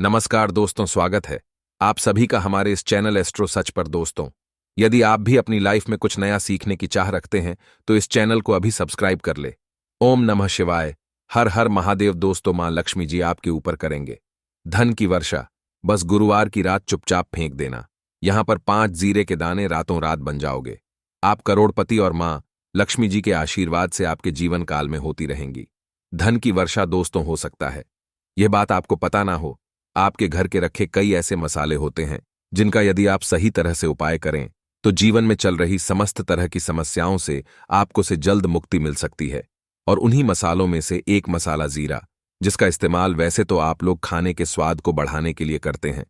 नमस्कार दोस्तों, स्वागत है आप सभी का हमारे इस चैनल एस्ट्रो सच पर। दोस्तों, यदि आप भी अपनी लाइफ में कुछ नया सीखने की चाह रखते हैं तो इस चैनल को अभी सब्सक्राइब कर ले। ओम नमः शिवाय, हर हर महादेव। दोस्तों, मां लक्ष्मी जी आपके ऊपर करेंगे धन की वर्षा। बस गुरुवार की रात चुपचाप फेंक देना। यहां पर 5 जीरे के दाने, रातों रात बन जाओगे आप करोड़पति और मां लक्ष्मी जी के आशीर्वाद से आपके जीवन काल में होती रहेंगी धन की वर्षा। दोस्तों, हो सकता है यह बात आपको पता ना हो, आपके घर के रखे कई ऐसे मसाले होते हैं जिनका यदि आप सही तरह से उपाय करें तो जीवन में चल रही समस्त तरह की समस्याओं से आपको से जल्द मुक्ति मिल सकती है। और उन्हीं मसालों में से एक मसाला जीरा, जिसका इस्तेमाल वैसे तो आप लोग खाने के स्वाद को बढ़ाने के लिए करते हैं,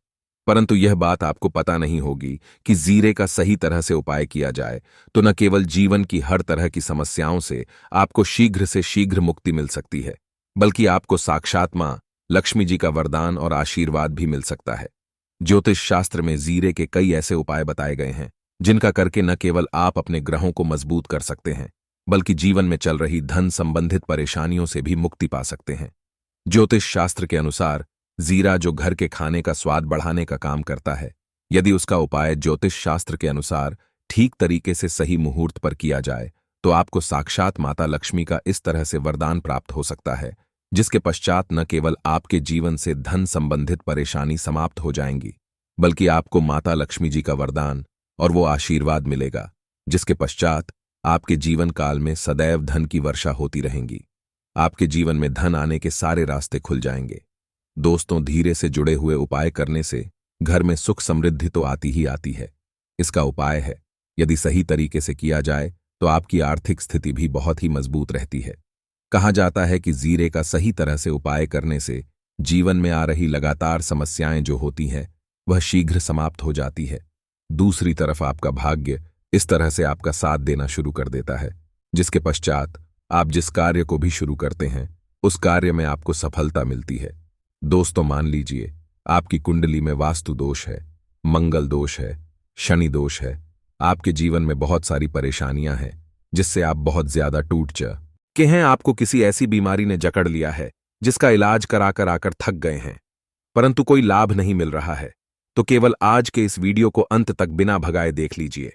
परंतु यह बात आपको पता नहीं होगी कि जीरे का सही तरह से उपाय किया जाए तो न केवल जीवन की हर तरह की समस्याओं से आपको शीघ्र से शीघ्र मुक्ति मिल सकती है, बल्कि आपको साक्षात मां लक्ष्मी जी का वरदान और आशीर्वाद भी मिल सकता है। ज्योतिष शास्त्र में जीरे के कई ऐसे उपाय बताए गए हैं जिनका करके न केवल आप अपने ग्रहों को मजबूत कर सकते हैं, बल्कि जीवन में चल रही धन संबंधित परेशानियों से भी मुक्ति पा सकते हैं। ज्योतिष शास्त्र के अनुसार जीरा, जो घर के खाने का स्वाद बढ़ाने का काम करता है, यदि उसका उपाय ज्योतिष शास्त्र के अनुसार ठीक तरीके से सही मुहूर्त पर किया जाए तो आपको साक्षात माता लक्ष्मी का इस तरह से वरदान प्राप्त हो सकता है जिसके पश्चात न केवल आपके जीवन से धन संबंधित परेशानी समाप्त हो जाएंगी, बल्कि आपको माता लक्ष्मी जी का वरदान और वो आशीर्वाद मिलेगा जिसके पश्चात आपके जीवन काल में सदैव धन की वर्षा होती रहेंगी। आपके जीवन में धन आने के सारे रास्ते खुल जाएंगे। दोस्तों, धीरे से जुड़े हुए उपाय करने से घर में सुख समृद्धि तो आती ही आती है। इसका उपाय है, यदि सही तरीके से किया जाए तो आपकी आर्थिक स्थिति भी बहुत ही मजबूत रहती है। कहा जाता है कि जीरे का सही तरह से उपाय करने से जीवन में आ रही लगातार समस्याएं जो होती हैं वह शीघ्र समाप्त हो जाती है। दूसरी तरफ आपका भाग्य इस तरह से आपका साथ देना शुरू कर देता है जिसके पश्चात आप जिस कार्य को भी शुरू करते हैं उस कार्य में आपको सफलता मिलती है। दोस्तों, मान लीजिए आपकी कुंडली में वास्तु दोष है, मंगल दोष है, शनि दोष है, आपके जीवन में बहुत सारी परेशानियां हैं जिससे आप बहुत ज्यादा टूट के हैं, आपको किसी ऐसी बीमारी ने जकड़ लिया है जिसका इलाज कराकर आकर थक गए हैं परंतु कोई लाभ नहीं मिल रहा है, तो केवल आज के इस वीडियो को अंत तक बिना भगाए देख लीजिए।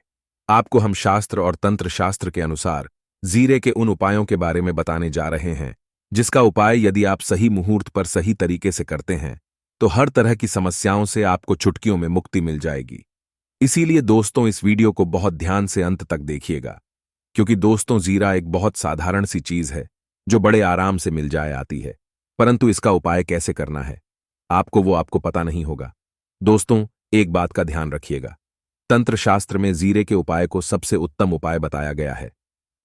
आपको हम शास्त्र और तंत्र शास्त्र के अनुसार जीरे के उन उपायों के बारे में बताने जा रहे हैं जिसका उपाय यदि आप सही मुहूर्त पर सही तरीके से करते हैं तो हर तरह की समस्याओं से आपको चुटकियों में मुक्ति मिल जाएगी। इसीलिए दोस्तों, इस वीडियो को बहुत ध्यान से अंत तक देखिएगा, क्योंकि दोस्तों, जीरा एक बहुत साधारण सी चीज है जो बड़े आराम से मिल जाए आती है, परंतु इसका उपाय कैसे करना है आपको पता नहीं होगा। दोस्तों, एक बात का ध्यान रखिएगा, तंत्र शास्त्र में जीरे के उपाय को सबसे उत्तम उपाय बताया गया है।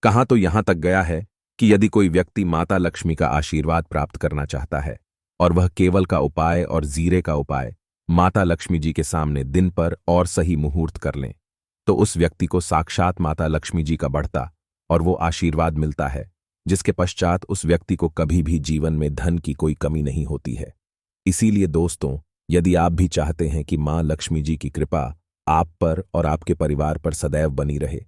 कहां तो यहां तक गया है कि यदि कोई व्यक्ति माता लक्ष्मी का आशीर्वाद प्राप्त करना चाहता है और वह केवल का उपाय और जीरे का उपाय माता लक्ष्मी जी के सामने दिन पर और सही मुहूर्त कर लें तो उस व्यक्ति को साक्षात माता लक्ष्मी जी का बढ़ता और वो आशीर्वाद मिलता है जिसके पश्चात उस व्यक्ति को कभी भी जीवन में धन की कोई कमी नहीं होती है। इसीलिए दोस्तों, यदि आप भी चाहते हैं कि मां लक्ष्मी जी की कृपा आप पर और आपके परिवार पर सदैव बनी रहे,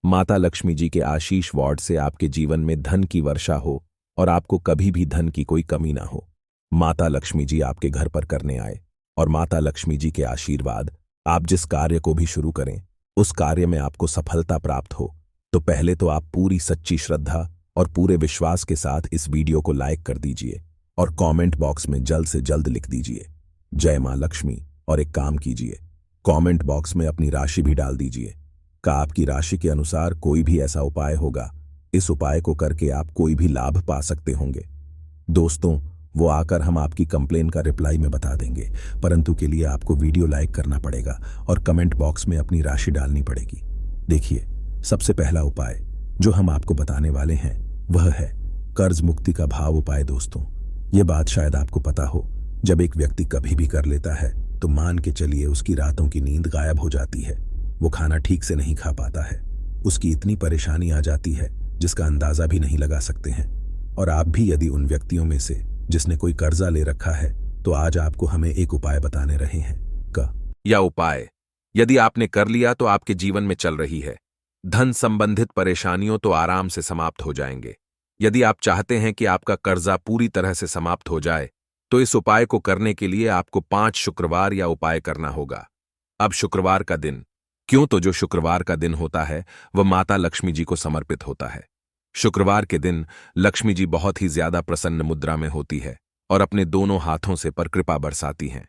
माता लक्ष्मी जी के आशीष वार्ड से आपके जीवन में धन की वर्षा हो और आपको कभी भी धन की कोई कमी ना हो, माता लक्ष्मी जी आपके घर पर करने आए और माता लक्ष्मी जी के आशीर्वाद आप जिस कार्य को भी शुरू करें उस कार्य में आपको सफलता प्राप्त हो, तो पहले तो आप पूरी सच्ची श्रद्धा और पूरे विश्वास के साथ इस वीडियो को लाइक कर दीजिए और कमेंट बॉक्स में जल्द से जल्द लिख दीजिए जय मां लक्ष्मी, और एक काम कीजिए, कमेंट बॉक्स में अपनी राशि भी डाल दीजिए। का आपकी राशि के अनुसार कोई भी ऐसा उपाय होगा, इस उपाय को करके आप कोई भी लाभ पा सकते होंगे। दोस्तों, वो आकर हम आपकी कंप्लेन का रिप्लाई में बता देंगे, परंतु के लिए आपको वीडियो लाइक करना पड़ेगा और कमेंट बॉक्स में अपनी राशि डालनी पड़ेगी। देखिए, सबसे पहला उपाय जो हम आपको बताने वाले हैं वह है कर्ज मुक्ति का भाव उपाय। दोस्तों, ये बात शायद आपको पता हो, जब एक व्यक्ति कभी भी कर लेता है तो मान के चलिए उसकी रातों की नींद गायब हो जाती है, वो खाना ठीक से नहीं खा पाता है, उसकी इतनी परेशानी आ जाती है जिसका अंदाजा भी नहीं लगा सकते हैं। और आप भी यदि उन व्यक्तियों में से जिसने कोई कर्जा ले रखा है तो आज आपको हमें एक उपाय बताने रहे हैं। यह उपाय यदि आपने कर लिया तो आपके जीवन में चल रही है धन संबंधित परेशानियों तो आराम से समाप्त हो जाएंगे। यदि आप चाहते हैं कि आपका कर्जा पूरी तरह से समाप्त हो जाए तो इस उपाय को करने के लिए आपको 5 शुक्रवार या उपाय करना होगा। अब शुक्रवार का दिन, क्यों? तो जो शुक्रवार का दिन होता है वह माता लक्ष्मी जी को समर्पित होता है। शुक्रवार के दिन लक्ष्मी जी बहुत ही ज्यादा प्रसन्न मुद्रा में होती है और अपने दोनों हाथों से पर कृपा बरसाती हैं।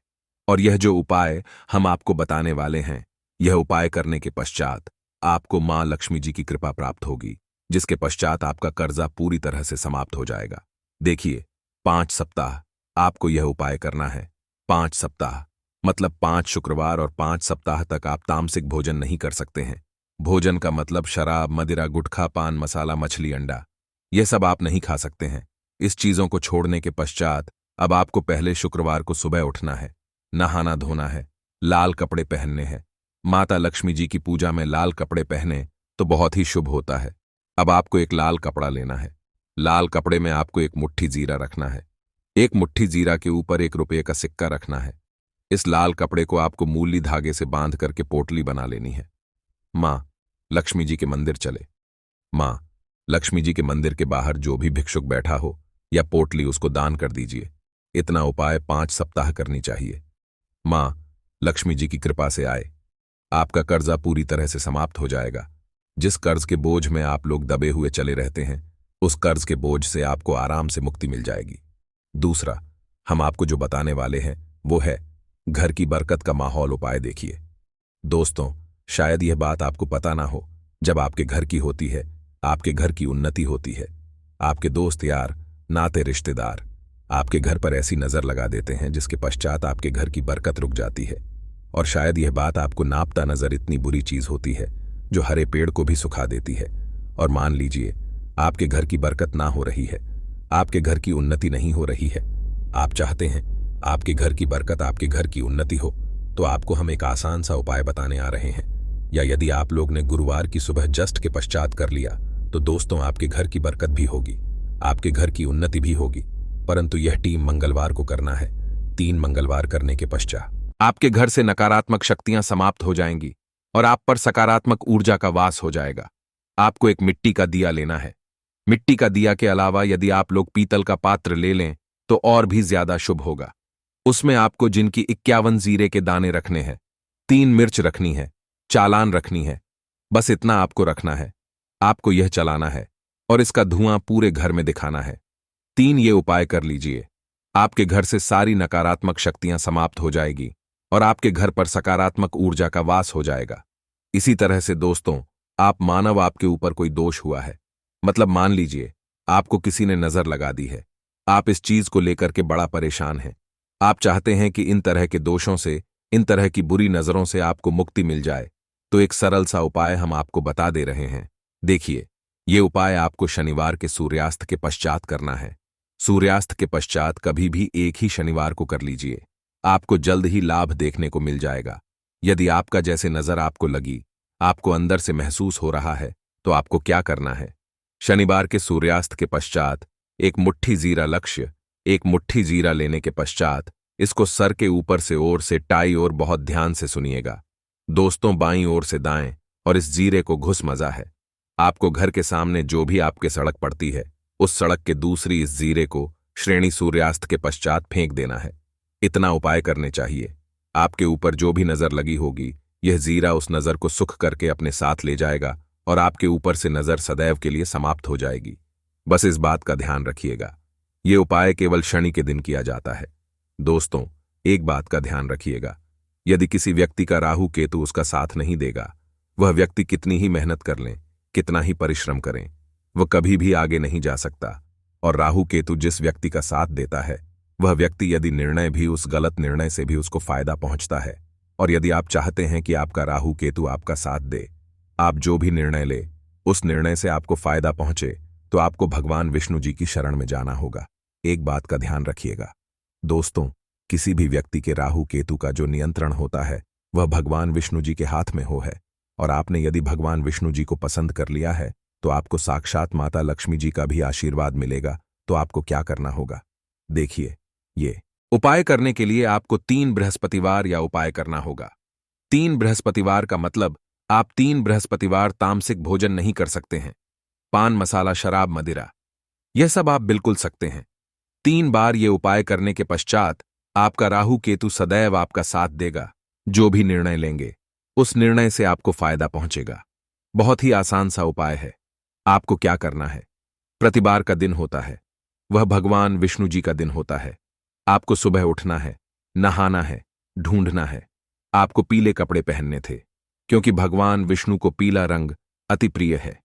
और यह जो उपाय हम आपको बताने वाले हैं, यह उपाय करने के पश्चात आपको मां लक्ष्मी जी की कृपा प्राप्त होगी, जिसके पश्चात आपका कर्जा पूरी तरह से समाप्त हो जाएगा। देखिए, 5 सप्ताह आपको यह उपाय करना है। 5 सप्ताह मतलब 5 शुक्रवार और 5 सप्ताह तक आप तामसिक भोजन नहीं कर सकते हैं। भोजन का मतलब शराब, मदिरा, गुटखा, पान मसाला, मछली, अंडा, यह सब आप नहीं खा सकते हैं। इस चीजों को छोड़ने के पश्चात अब आपको पहले शुक्रवार को सुबह उठना है, नहाना धोना है, लाल कपड़े पहनने हैं। माता लक्ष्मी जी की पूजा में लाल कपड़े पहने तो बहुत ही शुभ होता है। अब आपको एक लाल कपड़ा लेना है। लाल कपड़े में आपको एक मुट्ठी जीरा रखना है। एक मुट्ठी जीरा के ऊपर 1 रुपये का सिक्का रखना है। इस लाल कपड़े को आपको मूली धागे से बांध करके पोटली बना लेनी है। मां लक्ष्मी जी के मंदिर चले। मां लक्ष्मी जी के मंदिर के बाहर जो भी भिक्षुक बैठा हो या पोटली, उसको दान कर दीजिए। इतना उपाय 5 सप्ताह करनी चाहिए। मां लक्ष्मी जी की कृपा से आए, आपका कर्जा पूरी तरह से समाप्त हो जाएगा। जिस कर्ज के बोझ में आप लोग दबे हुए चले रहते हैं, उस कर्ज के बोझ से आपको आराम से मुक्ति मिल जाएगी। दूसरा, हम आपको जो बताने वाले हैं वो है घर की बरकत का माहौल उपाय। देखिए दोस्तों, शायद यह बात आपको पता ना हो, जब आपके घर की होती है, आपके घर की उन्नति होती है, आपके दोस्त यार, नाते रिश्तेदार आपके घर पर ऐसी नजर लगा देते हैं जिसके पश्चात आपके घर की बरकत रुक जाती है। और शायद यह बात आपको नापता नजर इतनी बुरी चीज होती है जो हरे पेड़ को भी सुखा देती है। और मान लीजिए आपके घर की बरकत ना हो रही है, आपके घर की उन्नति नहीं हो रही है, आप चाहते हैं आपके घर की बरकत, आपके घर की उन्नति हो, तो आपको हम एक आसान सा उपाय बताने आ रहे हैं। या यदि आप लोग ने गुरुवार की सुबह जस्ट के पश्चात कर लिया तो दोस्तों आपके घर की बरकत भी होगी, आपके घर की उन्नति भी होगी। परंतु यह टीम मंगलवार को करना है। 3 मंगलवार करने के पश्चात आपके घर से नकारात्मक शक्तियां समाप्त हो जाएंगी और आप पर सकारात्मक ऊर्जा का वास हो जाएगा। आपको एक मिट्टी का दिया लेना है। मिट्टी का दिया के अलावा यदि आप लोग पीतल का पात्र ले लें तो और भी ज्यादा शुभ होगा। उसमें आपको जिनकी 51 जीरे के दाने रखने हैं, 3 मिर्च रखनी है, चालान रखनी है। बस इतना आपको रखना है। आपको यह चलाना है और इसका धुआं पूरे घर में दिखाना है। 3 ये उपाय कर लीजिए, आपके घर से सारी नकारात्मक शक्तियां समाप्त हो जाएगी और आपके घर पर सकारात्मक ऊर्जा का वास हो जाएगा। इसी तरह से दोस्तों, आप मानव आपके ऊपर कोई दोष हुआ है, मतलब मान लीजिए आपको किसी ने नजर लगा दी है, आप इस चीज को लेकर के बड़ा परेशान हैं, आप चाहते हैं कि इन तरह के दोषों से, इन तरह की बुरी नजरों से आपको मुक्ति मिल जाए, तो एक सरल सा उपाय हम आपको बता दे रहे हैं। देखिए, ये उपाय आपको शनिवार के सूर्यास्त के पश्चात करना है। सूर्यास्त के पश्चात कभी भी एक ही शनिवार को कर लीजिए, आपको जल्द ही लाभ देखने को मिल जाएगा। यदि आपका जैसे नजर आपको लगी, आपको अंदर से महसूस हो रहा है, तो आपको क्या करना है? शनिवार के सूर्यास्त के पश्चात एक मुट्ठी जीरा लेने के पश्चात इसको सर के ऊपर से ओर से टाई और बहुत ध्यान से सुनिएगा दोस्तों, बाईं ओर से दाएं, और इस जीरे को घुस मजा है। आपको घर के सामने जो भी आपके सड़क पड़ती है, उस सड़क के दूसरी इस जीरे को श्रेणी सूर्यास्त के पश्चात फेंक देना है। इतना उपाय करने चाहिए। आपके ऊपर जो भी नजर लगी होगी, यह जीरा उस नजर को सुख करके अपने साथ ले जाएगा और आपके ऊपर से नजर सदैव के लिए समाप्त हो जाएगी। बस इस बात का ध्यान रखिएगा, ये उपाय केवल शनि के दिन किया जाता है। दोस्तों, एक बात का ध्यान रखिएगा, यदि किसी व्यक्ति का राहु केतु उसका साथ नहीं देगा, वह व्यक्ति कितनी ही मेहनत कर लें, कितना ही परिश्रम करें, वह कभी भी आगे नहीं जा सकता। और राहु केतु जिस व्यक्ति का साथ देता है, वह व्यक्ति यदि निर्णय भी, उस गलत निर्णय से भी उसको फायदा पहुंचता है। और यदि आप चाहते हैं कि आपका राहु केतु आपका साथ दे, आप जो भी निर्णय ले उस निर्णय से आपको फायदा पहुंचे, तो आपको भगवान विष्णु जी की शरण में जाना होगा। एक बात का ध्यान रखिएगा दोस्तों, किसी भी व्यक्ति के राहु केतु का जो नियंत्रण होता है वह भगवान विष्णु जी के हाथ में हो है। और आपने यदि भगवान विष्णु जी को पसंद कर लिया है तो आपको साक्षात माता लक्ष्मी जी का भी आशीर्वाद मिलेगा। तो आपको क्या करना होगा? देखिए, ये उपाय करने के लिए आपको 3 बृहस्पतिवार या उपाय करना होगा। 3 बृहस्पतिवार का मतलब आप 3 बृहस्पतिवार तामसिक भोजन नहीं कर सकते हैं। पान मसाला, शराब, मदिरा, यह सब आप बिल्कुल सकते हैं। 3 बार ये उपाय करने के पश्चात आपका राहु केतु सदैव आपका साथ देगा। जो भी निर्णय लेंगे उस निर्णय से आपको फायदा पहुंचेगा। बहुत ही आसान सा उपाय है। आपको क्या करना है? प्रतिवार का दिन होता है, वह भगवान विष्णु जी का दिन होता है। आपको सुबह उठना है, नहाना है, ढूंढना है। आपको पीले कपड़े पहनने थे, क्योंकि भगवान विष्णु को पीला रंग अति प्रिय है।